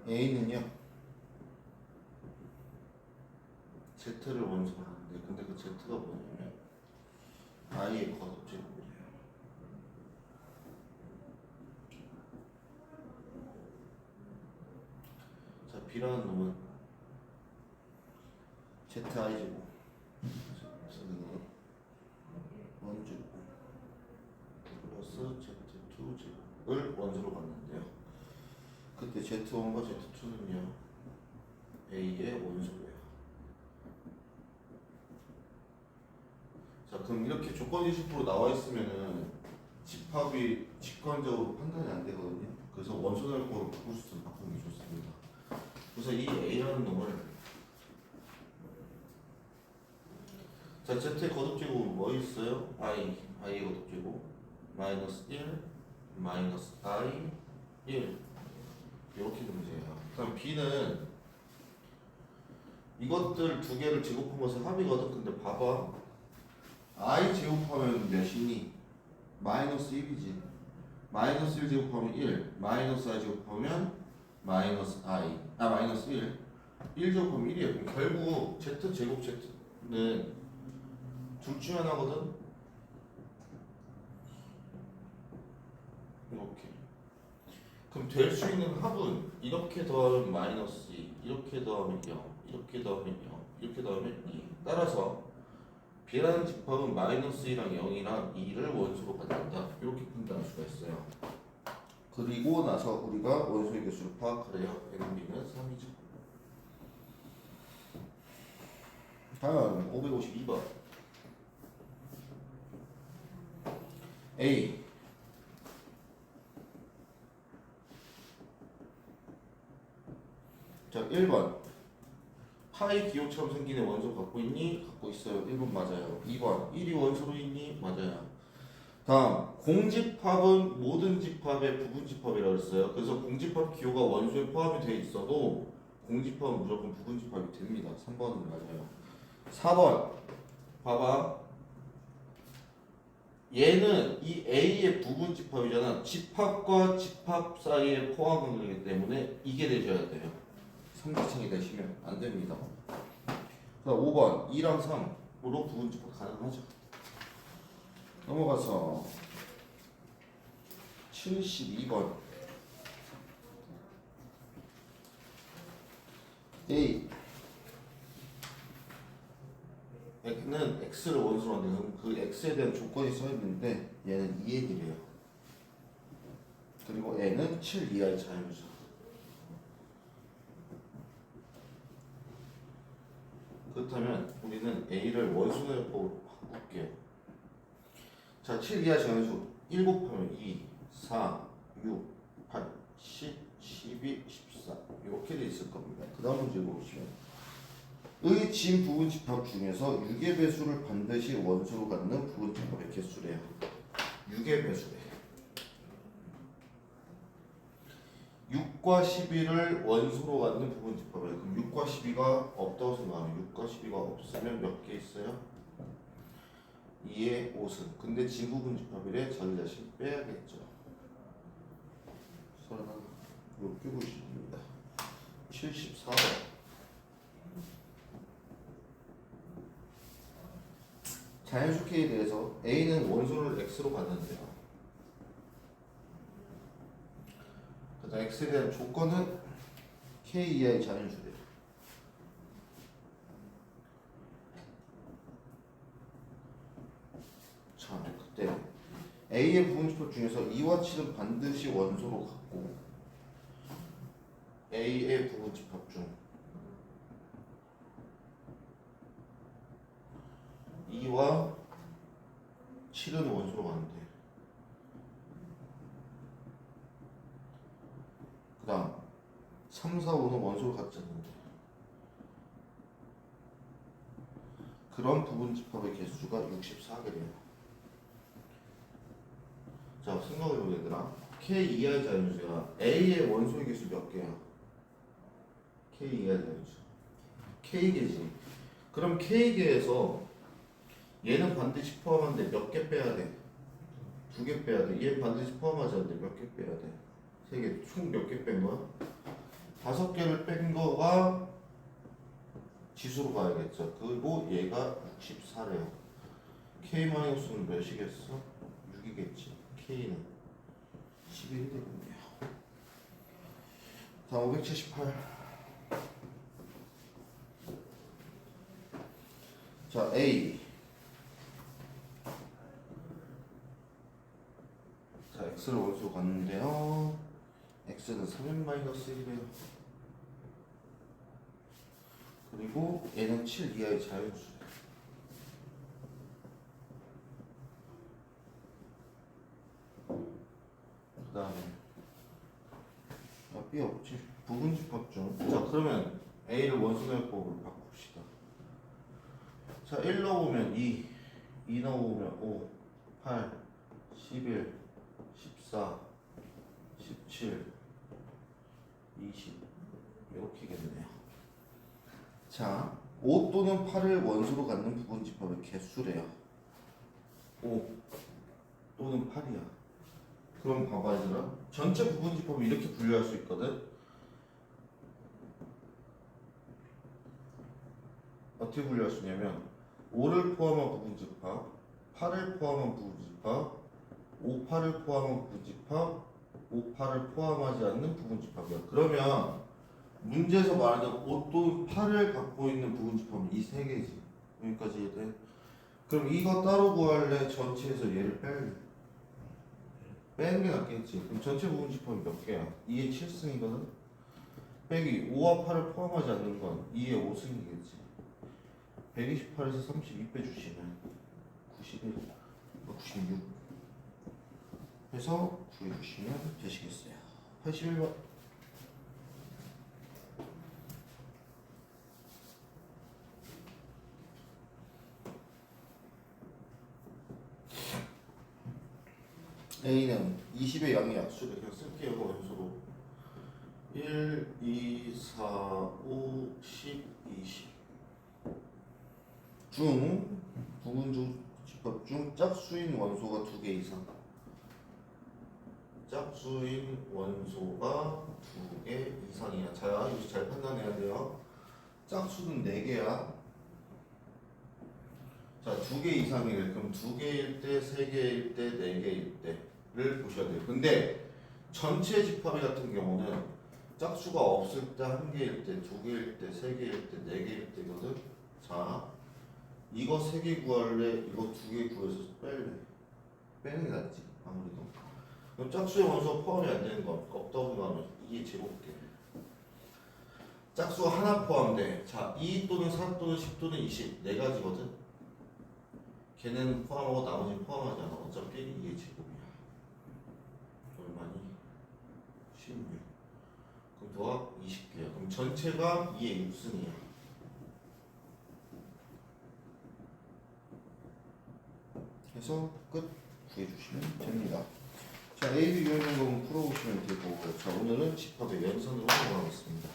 A는요 Z를 원소로 하는데 근데 그 Z가 뭐냐면 I의 거듭제곱이에요. 자 B라는 놈은 ZI 제곱 원제곱 플러스 Z2 제곱을 원소로 갔는데요. 그때 Z1과 Z2는요 A의 원소예요. 자 그럼 이렇게 조건 지식으로 나와 있으면은 집합이 직관적으로 판단이 안 되거든요. 그래서 원소절거로 바꿀 수 있으면 바꾸는 게 좋습니다. 그래서 이 A라는 놈을 자 Z의 거듭제곱은 뭐 있어요? I의 거듭제곱 마이너스 1 마이너스 I 1 이렇게 문제예요. 그럼 B는 이것들 두 개를 제곱한 것은 합이거든. 근데 봐봐 I 제곱하면 몇이니? 마이너스 1이지. 마이너스 1 제곱하면 1 마이너스 I 제곱하면 마이너스 I 마이너스 1 제곱하면 1이에요. 그럼 결국 Z 제곱 Z는 둘 중에 하나거든. 이렇게. 그럼 될 수 있는 합은 이렇게 더하면 마이너스 2, 이렇게 더하면 0, 이렇게 더하면 0, 이렇게 더하면 2. 따라서 B라는 집합은 마이너스 2랑 0이랑 2를 원소로 갖는다. 이렇게 판단할 수가 있어요. 그리고 나서 우리가 원소의 개수를 파악을 해요. N은 B는 3이죠. 다음 552번 A 자 1번 파이 기호처럼 생긴 원소 갖고 있니? 갖고 있어요. 1번 맞아요. 2번 1이 원소로 있니? 맞아요. 다음 공집합은 모든 집합의 부분집합이라고 했어요. 그래서 공집합 기호가 원소에 포함이 되어 있어도 공집합은 무조건 부분집합이 됩니다. 3번은 맞아요. 4번 봐봐 얘는 이 A의 부분집합이잖아. 집합과 집합 사이에 포함은 되기 때문에 이게 되셔야 돼요. 3지층이 되시면 안 됩니다. 자, 5번 2랑 3으로 부분집합 가능하죠. 넘어가서 72번 A 는 X를 원소로 만드는 그 X에 대한 조건이 써있는데 얘는 2의 1이에요. 그리고 N은 7 이하의 자연수. 그렇다면 우리는 A를 원소요법으로 바꿀게요. 자, 7 이하 자연수 1 곱하면 2, 4, 6, 8, 10, 12, 14 이렇게 돼 있을 겁니다. 그 다음 문제 보시면 의 진 부분집합 중에서 6의 배수를 반드시 원소로 갖는 부분집합의 개수래요. 6의 배수래. 6과 12를 원소로 갖는 부분집합이에요. 그럼 6과 12가 없다고 생각하면 6과 12가 없으면 몇 개 있어요? 2의 5승. 근데 진 부분집합이래. 자기 자신 빼야겠죠. 설마 이거 끼고 있습니다. 74번 자연수 K에 대해서 A는 원소를 X로 갖는데요. 그다음 X에 대한 조건은 K 이하의 자연수래요. 자, 그때 A의 부분집합 중에서 2와 7은 반드시 원소로 갖고 A의 부분집합 중 2와 7은 원소로 가는데 그 다음 3, 4, 5는 원소로 갖지 않는데 그런 부분집합의 개수가 64개래요. 자, 생각해보자 얘들아. K 이하의 자연수야. A의 원소의 개수 몇 개야? K 이하의 자연수 K개지. 그럼 K개에서 얘는 반드시 포함하는데 몇 개 빼야 돼? 2개 빼야 돼. 얘 반드시 포함하지 않는데 몇 개 빼야 돼? 3개. 총 몇 개 뺀 거야? 5개를 뺀 거가 지수로 가야겠죠. 그리고 얘가 64래요. K-는 몇이겠어? 6이겠지. K는 11이 되겠네요. 다음 578. 자, A. 자, X를 원수로 갔는데요. X는 3n-1이래요. 그리고 얘는 7 이하의 자연수. 그 다음에 B 없지. 부분집합중. 자, 그러면 A를 원수내역법으로 바꿉시다. 자, 1 넣어보면 2, 2 넣어보면 5, 8, 11, 14, 17, 20 이렇게겠네요. 자, 5 또는 8을 원수로 갖는 부분집합의 개수래요. 5 또는 8이야. 그럼 봐봐 얘들아. 전체 부분집합을 이렇게 분류할 수 있거든. 어떻게 분류할 수 있냐면 5를 포함한 부분집합, 8을 포함한 부분집합, 5, 8을 포함한 부분집합, 5, 8을 포함하지 않는 부분집합이야. 그러면 문제에서 말하는 5 또는 8을 갖고 있는 부분집합은 이 세 개지. 여기까지 이해돼? 그럼 이거 따로 구할래? 전체에서 얘를 뺄래? 빼는 게 낫겠지. 그럼 전체 부분집합이 몇 개야? 2의 7승이거든? 빼기 5와 8을 포함하지 않는 건 2의 5승이겠지. 128에서 32 빼주시면 91, 96 해서 구해주시면 되시겠어요. 81번. A는 20의 양의 약수를 그냥 쓸게요. 원수로 1, 2, 4, 5, 10, 20 중 부분집합 중 짝수인 원소가 2개 이상. 짝수인 원소가 2개 이상이야. 자, 여기서 잘 판단해야 돼요. 짝수는 4개야. 자, 2개 이상이래. 그럼 2개일 때, 3개일 때, 4개일 때를 보셔야 돼요. 근데 전체 집합이 같은 경우는 짝수가 없을 때 1개일 때, 2개일 때, 3개일 때, 4개일 때거든. 자, 이거 3개 구할래? 이거 2개 구해서 뺄래? 빼는 게 낫지 아무래도. 그럼 짝수의 원소가 포함이 안 되는 거 없다고 하면 이게 제곱게. 짝수가 하나 포함돼. 자, 2 또는 4 또는 10 또는 20 4가지거든. 걔네는 포함하고 나머지는 포함하지 않아. 어차피 이게 제곱이야. 얼마니? 16. 그럼 더하 20개야. 그럼 전체가 2의 6승이야. 해서 끝 구해주시면 됩니다. 자, A, B 유형적은 풀어보시면 되고, 자, 오늘은 집합의 연산으로 넘어가겠습니다.